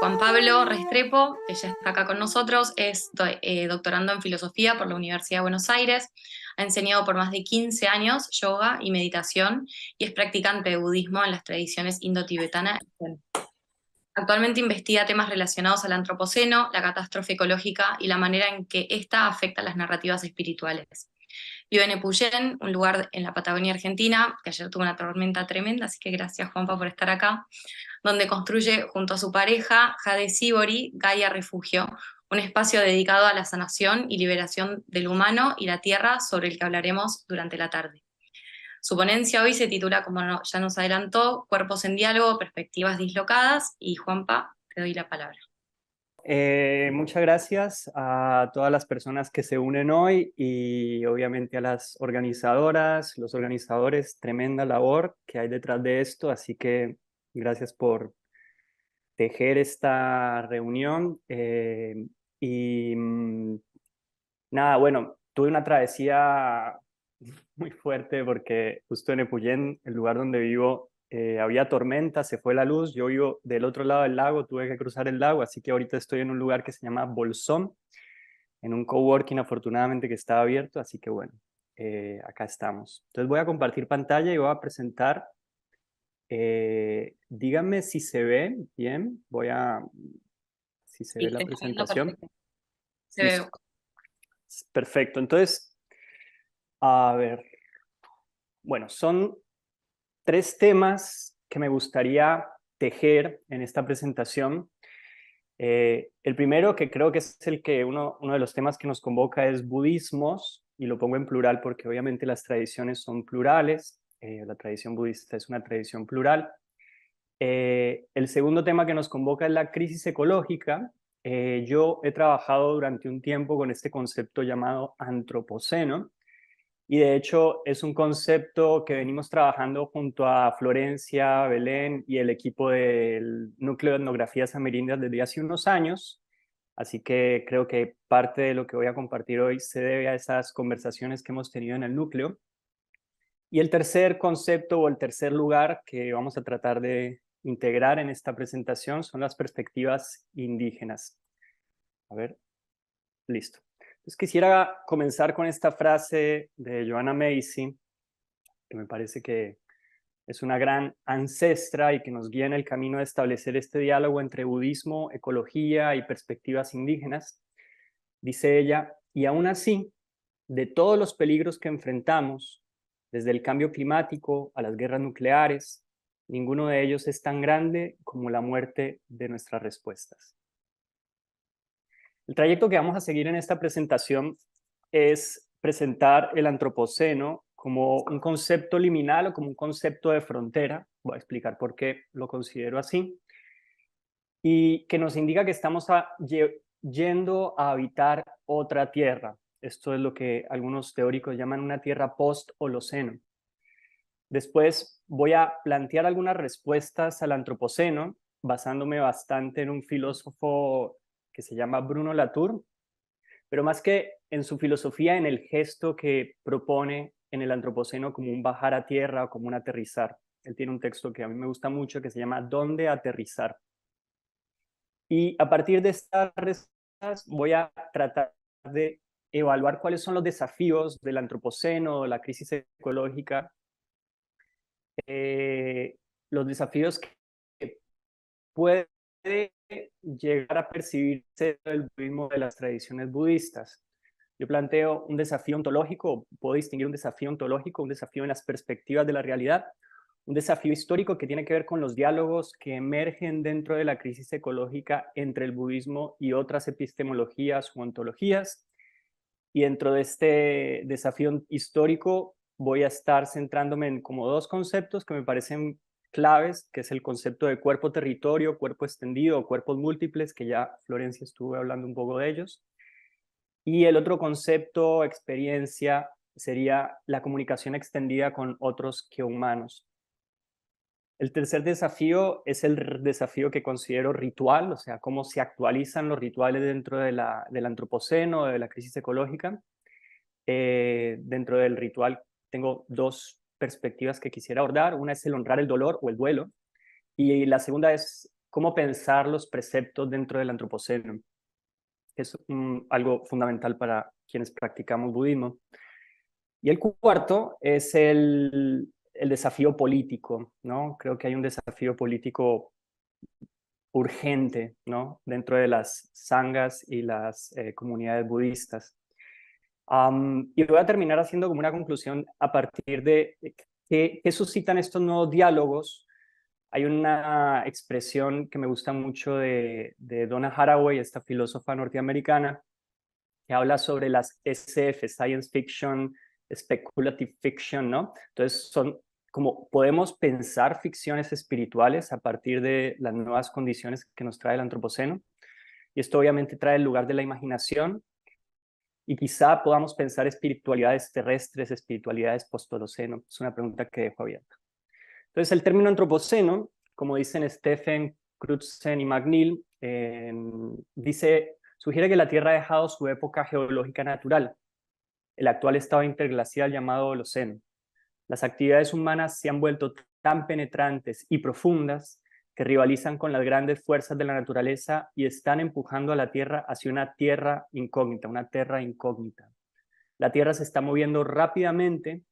Juan Pablo Restrepo, que ya está acá con nosotros, es doctorando en filosofía por la Universidad de Buenos Aires, ha enseñado por más de 15 años yoga y meditación y es practicante de budismo en las tradiciones indo-tibetana y zen. Actualmente investiga temas relacionados al antropoceno, la catástrofe ecológica y la manera en que ésta afecta las narrativas espirituales. Vive en Epuyén, un lugar en la Patagonia Argentina, que ayer tuvo una tormenta tremenda, así que gracias Juanpa por estar acá, donde construye junto a su pareja, Jade Sibori, Gaia Refugio, un espacio dedicado a la sanación y liberación del humano y la tierra, sobre el que hablaremos durante la tarde. Su ponencia hoy se titula, como ya nos adelantó, Cuerpos en diálogo, perspectivas dislocadas, y Juanpa, te doy la palabra. Muchas gracias a todas las personas que se unen hoy y obviamente a las organizadoras, los organizadores, tremenda labor que hay detrás de esto, así que gracias por tejer esta reunión. Y nada, bueno, tuve una travesía muy fuerte porque justo en Epuyén, el lugar donde vivo, había tormenta, se fue la luz, yo vivo del otro lado del lago, tuve que cruzar el lago, así que ahorita estoy en un lugar que se llama Bolsón, en un coworking afortunadamente que estaba abierto, así que bueno, acá estamos. Entonces voy a compartir pantalla y voy a presentar, díganme si se ve bien, si se ve Sí, la te está viendo presentación. perfecto. Se ve. Listo, perfecto. Entonces, a ver, bueno, son tres temas que me gustaría tejer en esta presentación. El primero, que creo que es el que uno de los temas que nos convoca, es budismos, y lo pongo en plural porque obviamente las tradiciones son plurales. La tradición budista es una tradición plural. El segundo tema que nos convoca es la crisis ecológica. Yo he trabajado durante un tiempo con este concepto llamado antropoceno, y de hecho es un concepto que venimos trabajando junto a Florencia, Belén y el equipo del Núcleo de Etnografías Amerindias desde hace unos años. Así que creo que parte de lo que voy a compartir hoy se debe a esas conversaciones que hemos tenido en el núcleo. Y el tercer concepto o el tercer lugar que vamos a tratar de integrar en esta presentación son las perspectivas indígenas. A ver, listo. Entonces quisiera comenzar con esta frase de Joanna Macy, que me parece que es una gran ancestra y que nos guía en el camino de establecer este diálogo entre budismo, ecología y perspectivas indígenas. Dice ella, y aún así, de todos los peligros que enfrentamos, desde el cambio climático a las guerras nucleares, ninguno de ellos es tan grande como la muerte de nuestras respuestas. El trayecto que vamos a seguir en esta presentación es presentar el antropoceno como un concepto liminal o como un concepto de frontera. Voy a explicar por qué lo considero así. Y que nos indica que estamos yendo a habitar otra tierra. Esto es lo que algunos teóricos llaman una tierra post-holoceno. Después voy a plantear algunas respuestas al antropoceno, basándome bastante en un filósofo que se llama Bruno Latour, pero más que en su filosofía, en el gesto que propone en el antropoceno como un bajar a tierra o como un aterrizar. Él tiene un texto que a mí me gusta mucho que se llama ¿Dónde aterrizar? Y a partir de estas respuestas voy a tratar de evaluar cuáles son los desafíos del antropoceno, la crisis ecológica, los desafíos que puede llegar a percibirse el budismo de las tradiciones budistas. Yo planteo un desafío ontológico, puedo distinguir un desafío ontológico, un desafío en las perspectivas de la realidad, un desafío histórico que tiene que ver con los diálogos que emergen dentro de la crisis ecológica entre el budismo y otras epistemologías o ontologías. Y dentro de este desafío histórico voy a estar centrándome en como dos conceptos que me parecen claves, que es el concepto de cuerpo-territorio, cuerpo extendido o cuerpos múltiples, que ya Florencia estuvo hablando un poco de ellos. Y el otro concepto, experiencia, sería la comunicación extendida con otros que humanos. El tercer desafío es el desafío que considero ritual, o sea, cómo se actualizan los rituales dentro del antropoceno, de la crisis ecológica. Dentro del ritual tengo dos perspectivas que quisiera abordar. Una es el honrar el dolor o el duelo, y la segunda es cómo pensar los preceptos dentro del antropoceno, que es algo fundamental para quienes practicamos budismo. Y el cuarto es el desafío político, ¿no? Creo que hay un desafío político urgente, ¿no? Dentro de las sanghas y las comunidades budistas. Y voy a terminar haciendo como una conclusión a partir de qué suscitan estos nuevos diálogos. Hay una expresión que me gusta mucho de Donna Haraway, esta filósofa norteamericana, que habla sobre las SF, Science Fiction, Speculative Fiction, ¿no? Entonces son como podemos pensar ficciones espirituales a partir de las nuevas condiciones que nos trae el antropoceno. Y esto obviamente trae el lugar de la imaginación, y quizá podamos pensar espiritualidades terrestres, espiritualidades post-holoceno. Es una pregunta que dejo abierta. Entonces, el término antropoceno, como dicen Stephen Crutzen y McNeill, sugiere que la Tierra ha dejado su época geológica natural, el actual estado interglacial llamado Holoceno. Las actividades humanas se han vuelto tan penetrantes y profundas que rivalizan con las grandes fuerzas de la naturaleza y están empujando a la Tierra hacia una tierra incógnita, una terra incógnita. La Tierra se está moviendo rápidamente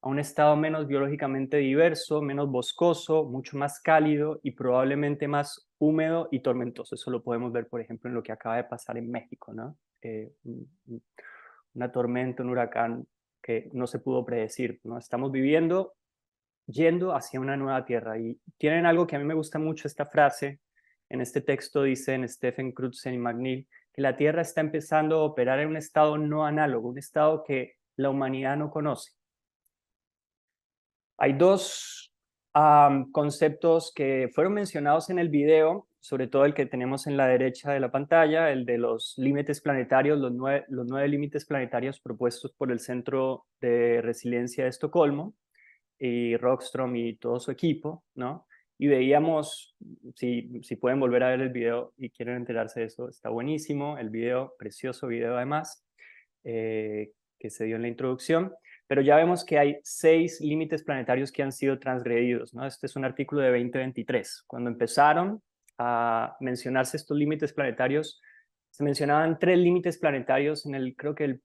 a un estado menos biológicamente diverso, menos boscoso, mucho más cálido y probablemente más húmedo y tormentoso. Eso lo podemos ver, por ejemplo, en lo que acaba de pasar en México, ¿no? Una tormenta, un huracán que no se pudo predecir, ¿no? Estamos yendo hacia una nueva tierra. Y tienen algo que a mí me gusta mucho, esta frase, en este texto dicen Stephen Crutzen y McNeill, que la Tierra está empezando a operar en un estado no análogo, un estado que la humanidad no conoce. Hay dos conceptos que fueron mencionados en el video, sobre todo el que tenemos en la derecha de la pantalla, el de los límites planetarios, los nueve límites planetarios propuestos por el Centro de Resiliencia de Estocolmo, y Rockstrom y todo su equipo, ¿no? Y veíamos, si pueden volver a ver el video y quieren enterarse de eso, está buenísimo, el video, precioso video además, que se dio en la introducción, pero ya vemos que hay 6 límites planetarios que han sido transgredidos, ¿no? Este es un artículo de 2023. Cuando empezaron a mencionarse estos límites planetarios, se mencionaban 3 límites planetarios creo que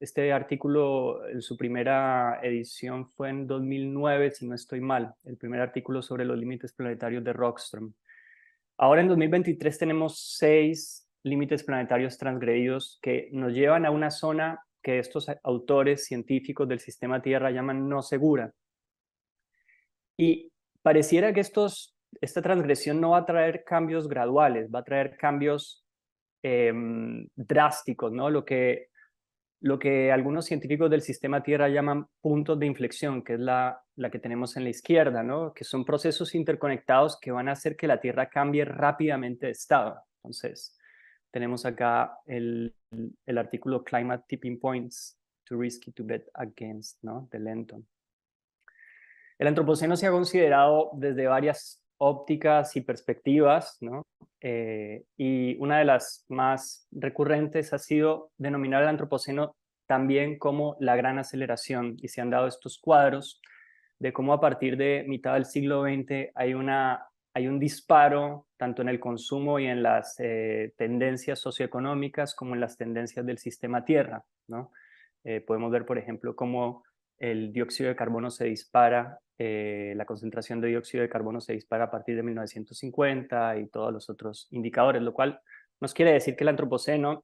este artículo en su primera edición fue en 2009, si no estoy mal, el primer artículo sobre los límites planetarios de Rockstrom. Ahora en 2023 tenemos 6 límites planetarios transgredidos que nos llevan a una zona que estos autores científicos del sistema Tierra llaman no segura. Y pareciera que esta transgresión no va a traer cambios graduales, va a traer cambios drásticos, ¿no? Lo que algunos científicos del sistema Tierra llaman puntos de inflexión, que es la que tenemos en la izquierda, ¿no? Que son procesos interconectados que van a hacer que la Tierra cambie rápidamente de estado. Entonces, tenemos acá el artículo Climate Tipping Points, Too Risky to Bet Against, ¿no? De Lenton. El antropoceno se ha considerado desde varias ópticas y perspectivas, ¿no? Y una de las más recurrentes ha sido denominar el antropoceno también como la gran aceleración, y se han dado estos cuadros de cómo a partir de mitad del siglo XX hay un disparo tanto en el consumo y en las tendencias socioeconómicas como en las tendencias del sistema Tierra, ¿no? Podemos ver, por ejemplo, cómo el dióxido de carbono se dispara, la concentración de dióxido de carbono se dispara a partir de 1950 y todos los otros indicadores, lo cual nos quiere decir que el antropoceno,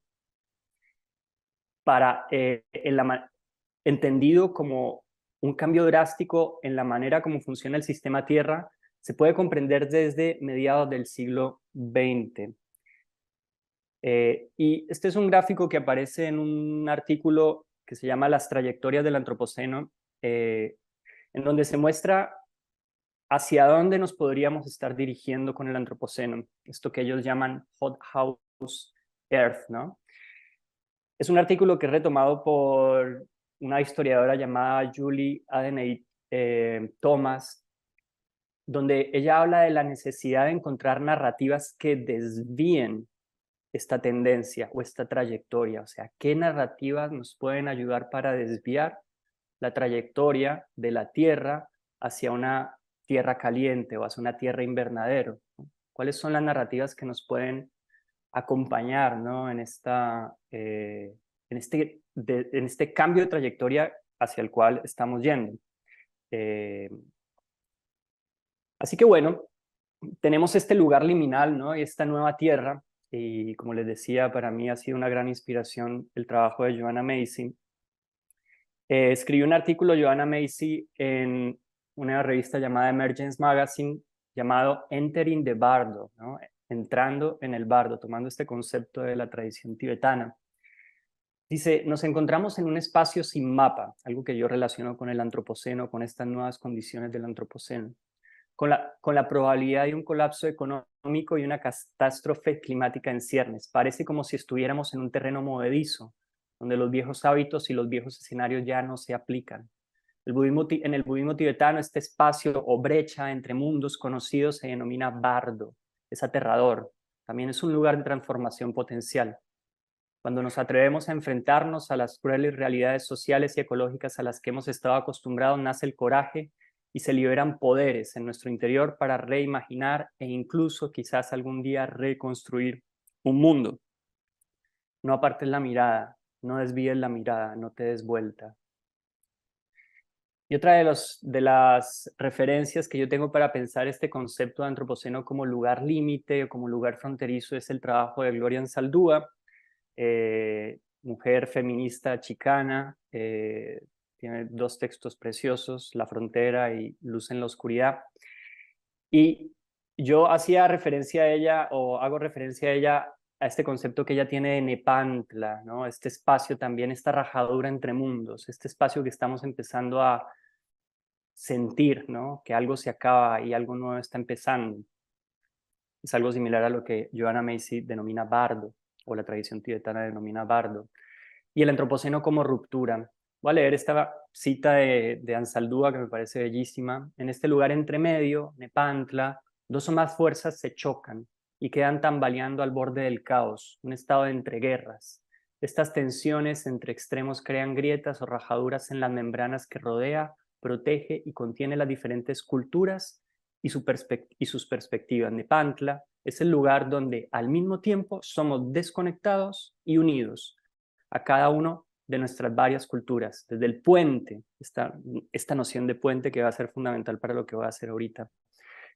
entendido como un cambio drástico en la manera como funciona el sistema Tierra, se puede comprender desde mediados del siglo XX. Y este es un gráfico que aparece en un artículo que se llama Las trayectorias del antropoceno, en donde se muestra hacia dónde nos podríamos estar dirigiendo con el antropoceno, esto que ellos llaman Hot House Earth, ¿no? Es un artículo que es retomado por una historiadora llamada Julie Adeney Thomas, donde ella habla de la necesidad de encontrar narrativas que desvíen esta tendencia o esta trayectoria, o sea, qué narrativas nos pueden ayudar para desviar la trayectoria de la Tierra hacia una tierra caliente o hacia una tierra invernadero. ¿Cuáles son las narrativas que nos pueden acompañar, ¿no? en este cambio de trayectoria hacia el cual estamos yendo? Así que bueno, tenemos este lugar liminal, ¿no? Y esta nueva tierra, y como les decía, para mí ha sido una gran inspiración el trabajo de Joanna Macy. Escribió un artículo Joanna Macy en una revista llamada Emergence Magazine, llamado Entering the Bardo, ¿no? Entrando en el bardo, tomando este concepto de la tradición tibetana. Dice, nos encontramos en un espacio sin mapa, algo que yo relaciono con el antropoceno, con estas nuevas condiciones del antropoceno, con la probabilidad de un colapso económico y una catástrofe climática en ciernes. Parece como si estuviéramos en un terreno movedizo, donde los viejos hábitos y los viejos escenarios ya no se aplican. En el budismo tibetano, este espacio o brecha entre mundos conocidos se denomina bardo. Es aterrador. También es un lugar de transformación potencial. Cuando nos atrevemos a enfrentarnos a las crueles realidades sociales y ecológicas a las que hemos estado acostumbrados, nace el coraje y se liberan poderes en nuestro interior para reimaginar e incluso quizás algún día reconstruir un mundo. No apartes la mirada, no desvíes la mirada, no te des vuelta. Y otra de las referencias que yo tengo para pensar este concepto de antropoceno como lugar límite o como lugar fronterizo es el trabajo de Gloria Anzaldúa, mujer feminista chicana, tiene dos textos preciosos, La frontera y Luz en la oscuridad. Y yo hacía referencia a ella, o hago referencia a ella, a este concepto que ella tiene de Nepantla, ¿no? Este espacio también, esta rajadura entre mundos, este espacio que estamos empezando a sentir, ¿no? Que algo se acaba y algo nuevo está empezando. Es algo similar a lo que Joanna Macy denomina bardo, o la tradición tibetana denomina bardo. Y el antropoceno como ruptura. Voy a leer esta cita de Anzaldúa que me parece bellísima. En este lugar entre medio, Nepantla, dos o más fuerzas se chocan y quedan tambaleando al borde del caos, un estado de entreguerras. Estas tensiones entre extremos crean grietas o rajaduras en las membranas que rodea, protege y contiene las diferentes culturas y sus perspectivas. Nepantla es el lugar donde al mismo tiempo somos desconectados y unidos a cada uno de nuestras varias culturas, desde el puente, esta noción de puente que va a ser fundamental para lo que voy a hacer ahorita.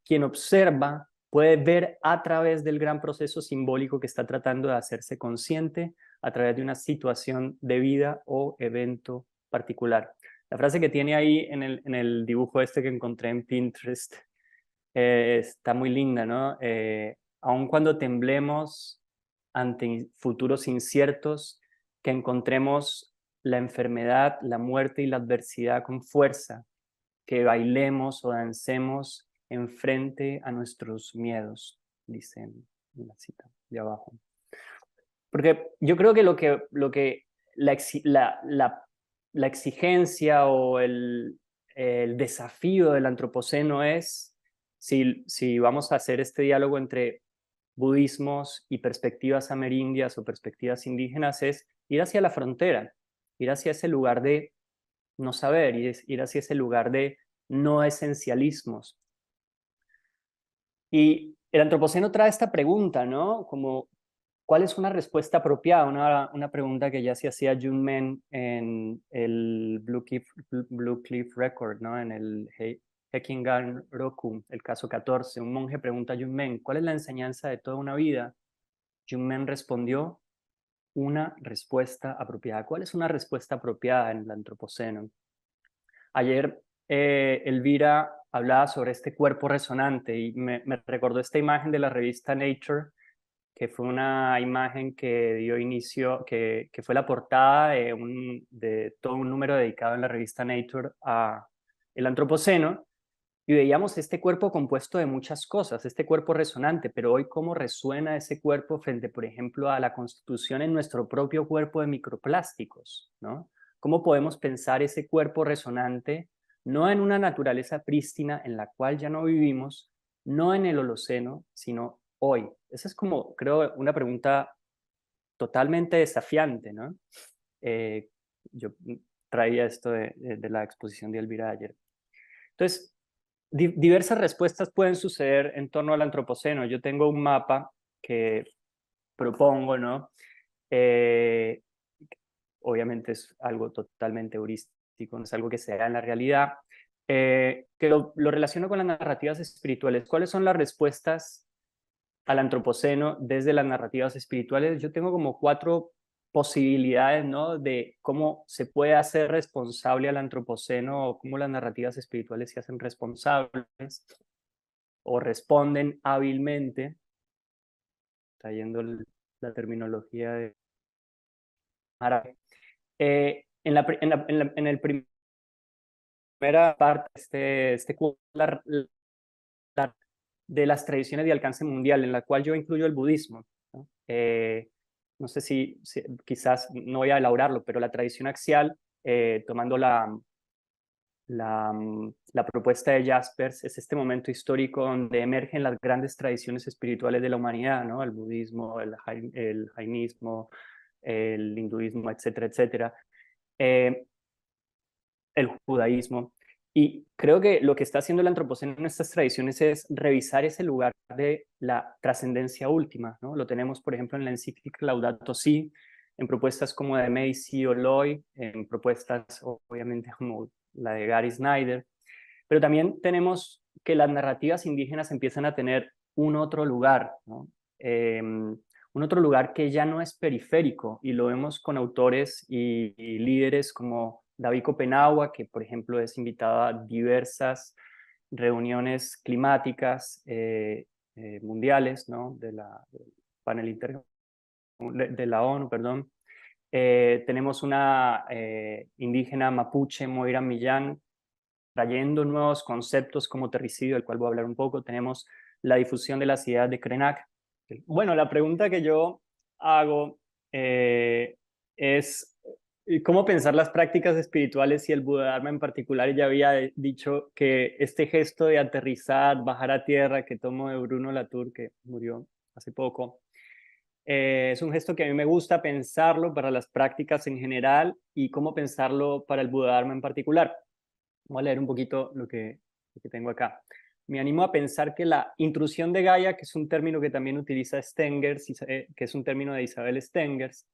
Quien observa puede ver a través del gran proceso simbólico que está tratando de hacerse consciente a través de una situación de vida o evento particular. La frase que tiene ahí en el dibujo este que encontré en Pinterest está muy linda, ¿no? Aun cuando temblemos ante futuros inciertos, que encontremos la enfermedad, la muerte y la adversidad con fuerza, que bailemos o dancemos en frente a nuestros miedos, dicen en la cita de abajo. Porque yo creo que la exigencia o el desafío del antropoceno es, si vamos a hacer este diálogo entre budismos y perspectivas amerindias o perspectivas indígenas, es ir hacia la frontera, ir hacia ese lugar de no saber, ir hacia ese lugar de no esencialismos. Y el antropoceno trae esta pregunta, ¿no? Como, ¿cuál es una respuesta apropiada? Una pregunta que ya se hacía Jung Men en el Blue Cliff Record, ¿no? En el Hekingan Roku, el caso 14. Un monje pregunta a Jung Men, ¿cuál es la enseñanza de toda una vida? Jung Men respondió, una respuesta apropiada. ¿Cuál es una respuesta apropiada en el antropoceno? Ayer Elvira hablaba sobre este cuerpo resonante y me recordó esta imagen de la revista Nature, que fue una imagen que dio inicio, que fue la portada de todo un número dedicado en la revista Nature a el antropoceno, y veíamos este cuerpo compuesto de muchas cosas, este cuerpo resonante, pero hoy cómo resuena ese cuerpo frente, por ejemplo, a la constitución en nuestro propio cuerpo de microplásticos, ¿no? ¿Cómo podemos pensar ese cuerpo resonante no en una naturaleza prístina en la cual ya no vivimos, no en el Holoceno, sino hoy? Esa es como, creo, una pregunta totalmente desafiante, ¿no? Yo traía esto de la exposición de Elvira ayer. Entonces, diversas respuestas pueden suceder en torno al antropoceno. Yo tengo un mapa que propongo, ¿no? Obviamente es algo totalmente heurístico, no es algo que se da en la realidad, que lo relaciono con las narrativas espirituales. ¿Cuáles son las respuestas al antropoceno desde las narrativas espirituales? Yo tengo como 4 posibilidades, ¿no? De cómo se puede hacer responsable al antropoceno o cómo las narrativas espirituales se hacen responsables o responden hábilmente, trayendo la terminología de árabe. En el primera parte, de las tradiciones de alcance mundial, en la cual yo incluyo el budismo, ¿no? No sé si quizás no voy a elaborarlo, pero la tradición axial, tomando la propuesta de Jaspers, es este momento histórico donde emergen las grandes tradiciones espirituales de la humanidad, ¿no? El budismo, el jainismo, el hinduismo, etcétera, etcétera. El judaísmo. Y creo que lo que está haciendo el antropoceno en estas tradiciones es revisar ese lugar de la trascendencia última, ¿no? Lo tenemos, por ejemplo, en la encíclica Laudato Si, en propuestas como de Macy o Loy, en propuestas obviamente como la de Gary Snyder, pero también tenemos que las narrativas indígenas empiezan a tener un otro lugar, ¿no? Un otro lugar que ya no es periférico, y lo vemos con autores y líderes como David Copenagua, que por ejemplo es invitado a diversas reuniones climáticas mundiales, ¿no? Del panel de la ONU, perdón. Tenemos una indígena mapuche, Moira Millán, trayendo nuevos conceptos como terricidio, del cual voy a hablar un poco. Tenemos la difusión de las ideas de Krenak. Bueno, la pregunta que yo hago es cómo pensar las prácticas espirituales, y el Buda-Dharma en particular. Ya había dicho que este gesto de aterrizar, bajar a tierra, que tomo de Bruno Latour, que murió hace poco, es un gesto que a mí me gusta pensarlo para las prácticas en general y cómo pensarlo para el Buda-Dharma en particular. Voy a leer un poquito lo que tengo acá. Me animo a pensar que la intrusión de Gaia, que es un término que también utiliza Stengers, que es un término de Isabel Stengers,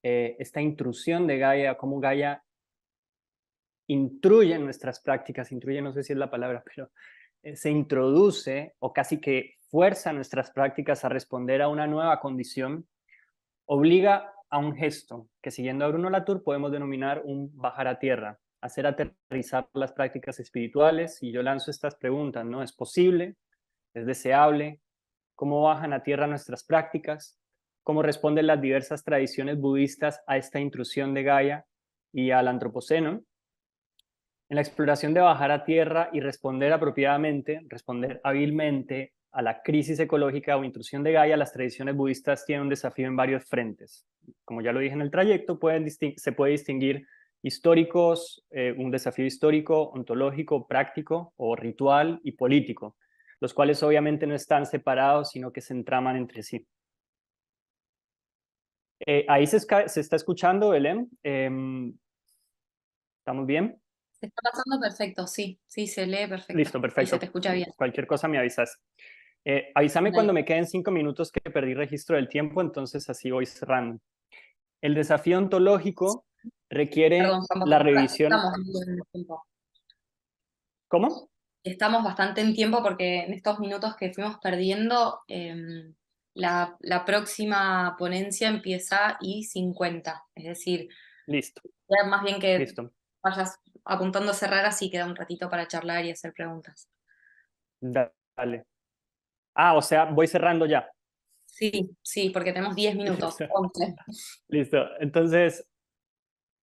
esta intrusión de Gaia, cómo Gaia intruye en nuestras prácticas, intruye no sé si es la palabra, pero se introduce o casi que fuerza nuestras prácticas a responder a una nueva condición, obliga a un gesto que, siguiendo a Bruno Latour, podemos denominar un bajar a tierra, hacer aterrizar las prácticas espirituales. Y yo lanzo estas preguntas, ¿no? ¿Es posible? ¿Es deseable? ¿Cómo bajan a tierra nuestras prácticas? ¿Cómo responden las diversas tradiciones budistas a esta intrusión de Gaia y al antropoceno? En la exploración de bajar a tierra y responder apropiadamente, responder hábilmente a la crisis ecológica o intrusión de Gaia, las tradiciones budistas tienen un desafío en varios frentes. Como ya lo dije en el trayecto, se puede distinguir históricos, un desafío histórico, ontológico, práctico o ritual y político, los cuales obviamente no están separados, sino que se entraman entre sí. Ahí se está escuchando, Belén. ¿Estamos bien? Se está pasando perfecto, sí, sí, se lee perfecto. Listo, Y se te perfecto. escucha bien. Cualquier cosa me avisas. Avísame cuando Dale. me queden 5 minutos, que perdí registro del tiempo, entonces así voy cerrando. El desafío ontológico requiere Perdón, Juan, la porque revisión. estamos en tiempo. ¿Cómo? Estamos bastante en tiempo porque en estos minutos que fuimos perdiendo, la próxima ponencia empieza y 50. Es decir, Listo, ya más bien que listo. vayas apuntando a cerrar, así queda un ratito para charlar y hacer preguntas. Dale. Ah, o sea, voy cerrando ya. Sí, sí, porque tenemos 10 minutos, Listo. 11. Listo. Entonces,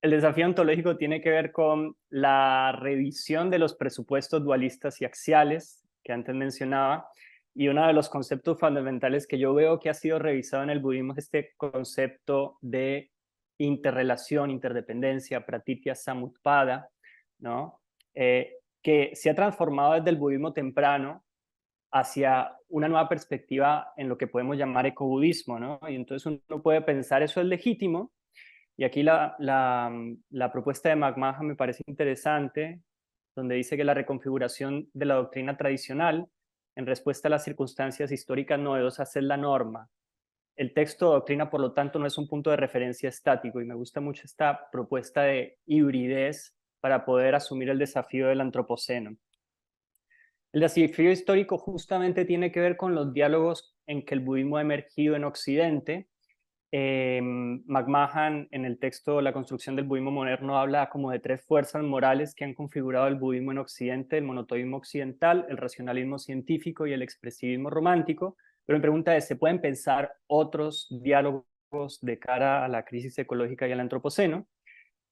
el desafío ontológico tiene que ver con la revisión de los presupuestos dualistas y axiales que antes mencionaba. Y uno de los conceptos fundamentales que yo veo que ha sido revisado en el budismo es este concepto de interrelación, interdependencia, pratitya samutpada, ¿no? Que se ha transformado desde el budismo temprano hacia una nueva perspectiva en lo que podemos llamar ecobudismo, ¿no? Y entonces uno puede pensar, eso es legítimo. Y aquí la propuesta de McMahon me parece interesante, donde dice que la reconfiguración de la doctrina tradicional en respuesta a las circunstancias históricas novedosas es la norma. El texto de doctrina, por lo tanto, no es un punto de referencia estático, y me gusta mucho esta propuesta de hibridez para poder asumir el desafío del antropoceno. El desafío histórico justamente tiene que ver con los diálogos en que el budismo ha emergido en Occidente. McMahon, en el texto La construcción del budismo moderno, habla como de 3 fuerzas morales que han configurado el budismo en Occidente: el monoteísmo occidental, el racionalismo científico y el expresivismo romántico. Pero mi pregunta es, ¿se pueden pensar otros diálogos de cara a la crisis ecológica y al antropoceno?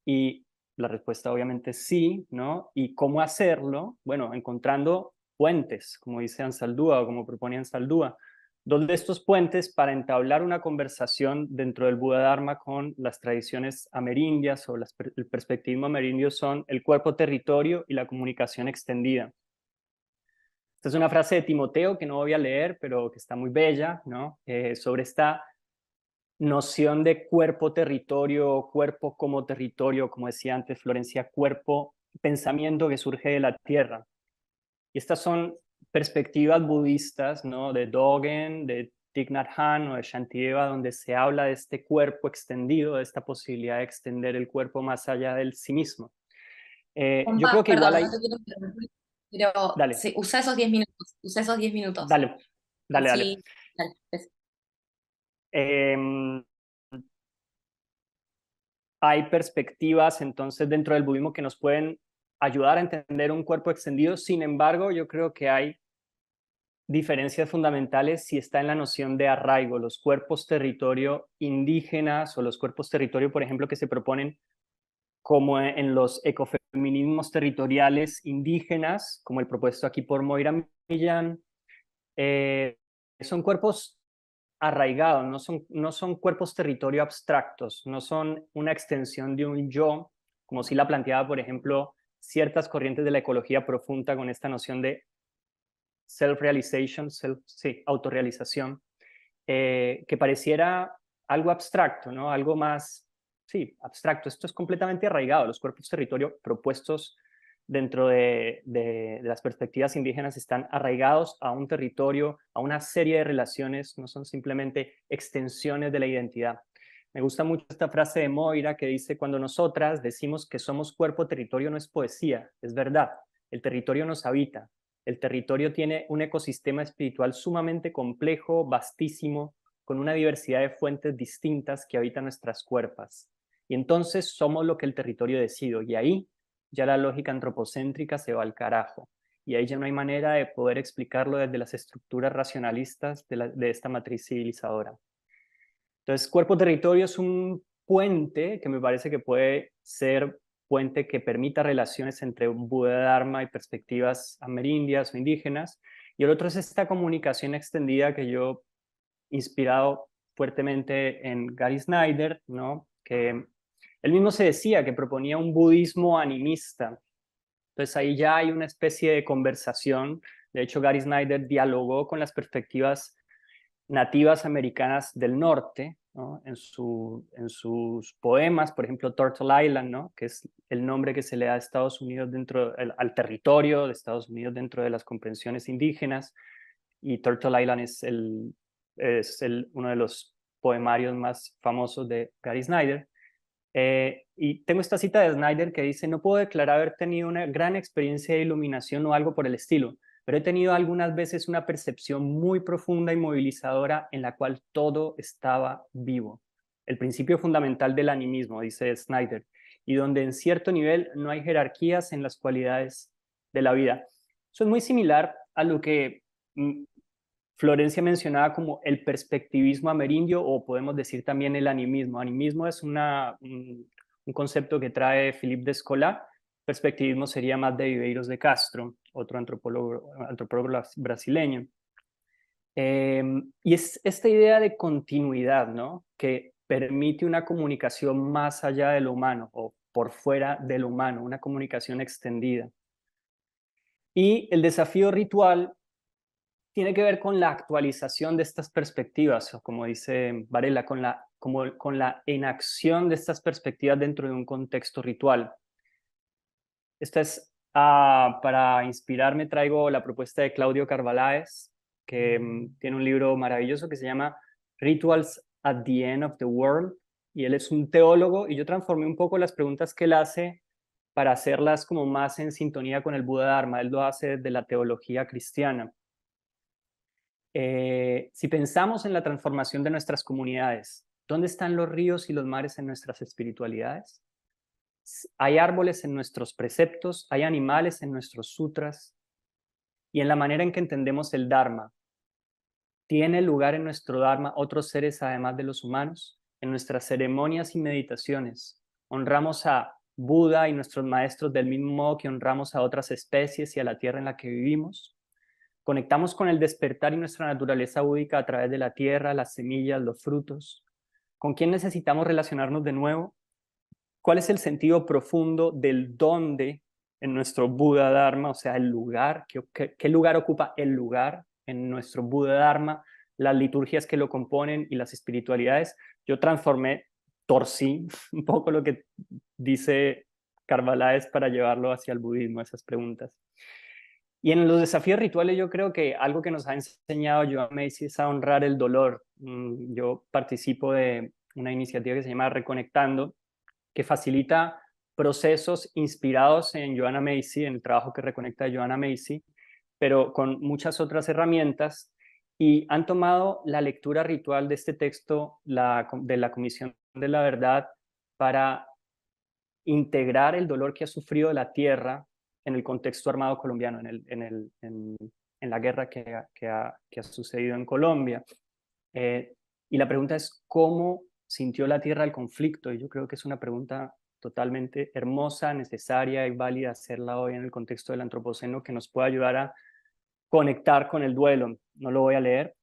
Y la respuesta obviamente es sí, ¿no? ¿Y cómo hacerlo? Bueno, encontrando puentes, como dice Ansaldúa o como propone Ansaldúa. 2 de estos puentes para entablar una conversación dentro del Buda Dharma con las tradiciones amerindias o el perspectivismo amerindio son el cuerpo-territorio y la comunicación extendida. Esta es una frase de Timoteo que no voy a leer, pero que está muy bella, ¿no? Sobre esta noción de cuerpo-territorio, cuerpo como territorio, como decía antes Florencia, cuerpo, pensamiento que surge de la tierra. Y estas son perspectivas budistas, ¿no? De Dogen, de Thich Nhat Hanh o de Shantideva, donde se habla de este cuerpo extendido, de esta posibilidad de extender el cuerpo más allá del sí mismo. Yo creo que igual Perdón, hay... no te quiero interrumpir, pero Dale, sí, usa esos 10 minutos, usa esos 10 minutos. dale, dale, dale. Así, dale, Eh, hay perspectivas entonces dentro del budismo que nos pueden ayudar a entender un cuerpo extendido. Sin embargo, yo creo que hay diferencias fundamentales si está en la noción de arraigo. Los cuerpos territorio indígenas o los cuerpos territorio, por ejemplo, que se proponen como en los ecofeminismos territoriales indígenas, como el propuesto aquí por Moira Millán, son cuerpos arraigados, no son cuerpos territorio abstractos, no son una extensión de un yo, como si la planteaba, por ejemplo, ciertas corrientes de la ecología profunda con esta noción de self-realization, sí, autorrealización, que pareciera algo abstracto, ¿no? Algo más, sí, abstracto. Esto es completamente arraigado. Los cuerpos territorio propuestos dentro de las perspectivas indígenas están arraigados a un territorio, a una serie de relaciones, no son simplemente extensiones de la identidad. Me gusta mucho esta frase de Moira que dice: cuando nosotras decimos que somos cuerpo territorio, no es poesía, es verdad. El territorio nos habita. El territorio tiene un ecosistema espiritual sumamente complejo, vastísimo, con una diversidad de fuentes distintas que habitan nuestras cuerpos. Y entonces somos lo que el territorio decide. Y ahí ya la lógica antropocéntrica se va al carajo. Y ahí ya no hay manera de poder explicarlo desde las estructuras racionalistas de esta matriz civilizadora. Entonces, cuerpo-territorio es un puente que me parece que puede ser puente que permita relaciones entre Buda Dharma y perspectivas amerindias o indígenas. Y el otro es esta comunicación extendida que yo, inspirado fuertemente en Gary Snyder, ¿no? Que él mismo se decía que proponía un budismo animista. Entonces ahí ya hay una especie de conversación. De hecho, Gary Snyder dialogó con las perspectivas nativas americanas del norte, ¿no? En sus poemas, por ejemplo, Turtle Island, ¿no? Que es el nombre que se le da a Estados Unidos al territorio de Estados Unidos dentro de las comprensiones indígenas, y Turtle Island es uno de los poemarios más famosos de Gary Snyder. Y tengo esta cita de Snyder que dice: no puedo declarar haber tenido una gran experiencia de iluminación o algo por el estilo, pero he tenido algunas veces una percepción muy profunda y movilizadora en la cual todo estaba vivo. El principio fundamental del animismo, dice Snyder, y donde en cierto nivel no hay jerarquías en las cualidades de la vida. Eso es muy similar a lo que Florencia mencionaba como el perspectivismo amerindio, o podemos decir también el animismo. Animismo es un concepto que trae Philippe Descola. Perspectivismo sería más de Viveiros de Castro, otro antropólogo brasileño. Y es esta idea de continuidad, ¿no? Que permite una comunicación más allá de lo humano o por fuera de lo humano, una comunicación extendida. Y el desafío ritual tiene que ver con la actualización de estas perspectivas, o como dice Varela, con la enacción de estas perspectivas dentro de un contexto ritual. Esta es Para inspirarme traigo la propuesta de Claudio Carvalhaes, que tiene un libro maravilloso que se llama Rituals at the End of the World, y él es un teólogo, y yo transformé un poco las preguntas que él hace para hacerlas como más en sintonía con el Buda Dharma. Él lo hace desde la teología cristiana. Si pensamos en la transformación de nuestras comunidades, ¿dónde están los ríos y los mares en nuestras espiritualidades? Hay árboles en nuestros preceptos, hay animales en nuestros sutras y en la manera en que entendemos el Dharma. ¿Tiene lugar en nuestro Dharma otros seres además de los humanos? En nuestras ceremonias y meditaciones, ¿honramos a Buda y nuestros maestros del mismo modo que honramos a otras especies y a la tierra en la que vivimos? ¿Conectamos con el despertar y nuestra naturaleza búdica a través de la tierra, las semillas, los frutos? ¿Con quién necesitamos relacionarnos de nuevo? ¿Cuál es el sentido profundo del dónde en nuestro Buda Dharma? O sea, el lugar, ¿qué lugar ocupa el lugar en nuestro Buda Dharma, las liturgias que lo componen y las espiritualidades? Yo torcí un poco lo que dice Carvalhaes para llevarlo hacia el budismo, esas preguntas. Y en los desafíos rituales yo creo que algo que nos ha enseñado Joan Macy es a honrar el dolor. Yo participo de una iniciativa que se llama Reconectando, que facilita procesos inspirados en Joanna Macy, en el trabajo que reconecta de Joanna Macy, pero con muchas otras herramientas, y han tomado la lectura ritual de este texto de la Comisión de la Verdad para integrar el dolor que ha sufrido la tierra en el contexto armado colombiano, en la guerra que ha sucedido en Colombia. Y la pregunta es, ¿cómo sintió la tierra el conflicto? Y yo creo que es una pregunta totalmente hermosa, necesaria y válida hacerla hoy en el contexto del antropoceno, que nos puede ayudar a conectar con el duelo. No lo voy a leer.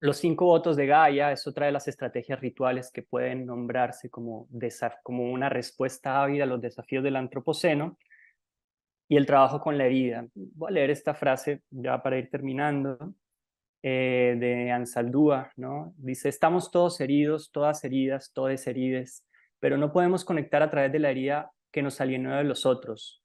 Los 5 votos de Gaia es otra de las estrategias rituales que pueden nombrarse como una respuesta ávida a los desafíos del antropoceno. Y el trabajo con la herida. Voy a leer esta frase ya para ir terminando, de Ansaldúa, ¿no? Dice: estamos todos heridos, todas heridas, todes herides, pero no podemos conectar a través de la herida que nos alienó de los otros.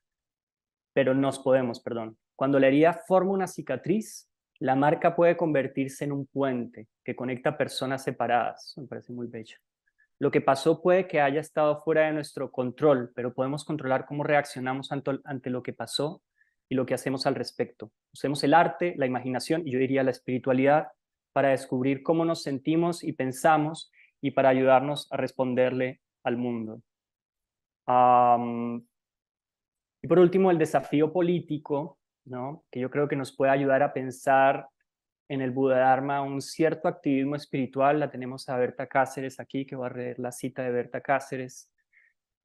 Perdón. Cuando la herida forma una cicatriz, la marca puede convertirse en un puente que conecta personas separadas. Me parece muy bello. Lo que pasó puede que haya estado fuera de nuestro control, pero podemos controlar cómo reaccionamos ante lo que pasó y lo que hacemos al respecto. Usemos el arte, la imaginación y yo diría la espiritualidad para descubrir cómo nos sentimos y pensamos y para ayudarnos a responderle al mundo. Y por último, el desafío político, ¿no? Que yo creo que nos puede ayudar a pensar en el Buda Dharma un cierto activismo espiritual. La tenemos a Berta Cáceres aquí, que va a leer la cita de Berta Cáceres,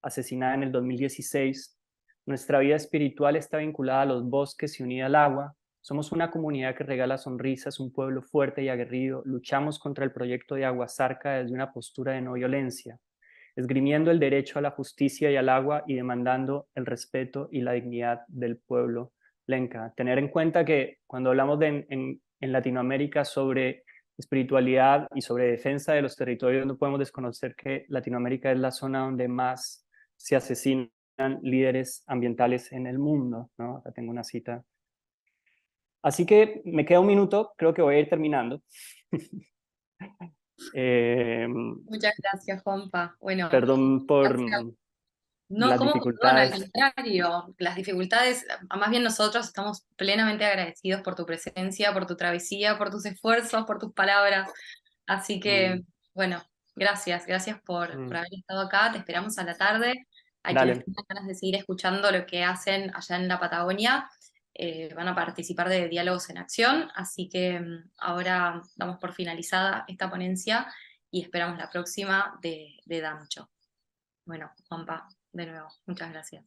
asesinada en el 2016. Nuestra vida espiritual está vinculada a los bosques y unida al agua. Somos una comunidad que regala sonrisas, un pueblo fuerte y aguerrido. Luchamos contra el proyecto de Aguasarca desde una postura de no violencia, esgrimiendo el derecho a la justicia y al agua y demandando el respeto y la dignidad del pueblo lenca. Tener en cuenta que cuando hablamos en Latinoamérica sobre espiritualidad y sobre defensa de los territorios, no podemos desconocer que Latinoamérica es la zona donde más se asesinan líderes ambientales en el mundo, ¿no? Acá tengo una cita. Así que me queda un minuto, creo que voy a ir terminando. Muchas gracias, Juanpa. Bueno, Perdón por gracias. No, las ¿cómo? Perdón, al dificultades. contrario, las dificultades, más bien nosotros estamos plenamente agradecidos por tu presencia, por tu travesía, por tus esfuerzos, por tus palabras. Así que, Mm, bueno, gracias por mm. haber estado acá. Te esperamos a la tarde. A quienes Dale, tengan ganas de seguir escuchando lo que hacen allá en la Patagonia, van a participar de Diálogos en Acción. Así que ahora damos por finalizada esta ponencia y esperamos la próxima de Damcho. Bueno, Juanpa, de nuevo, muchas gracias.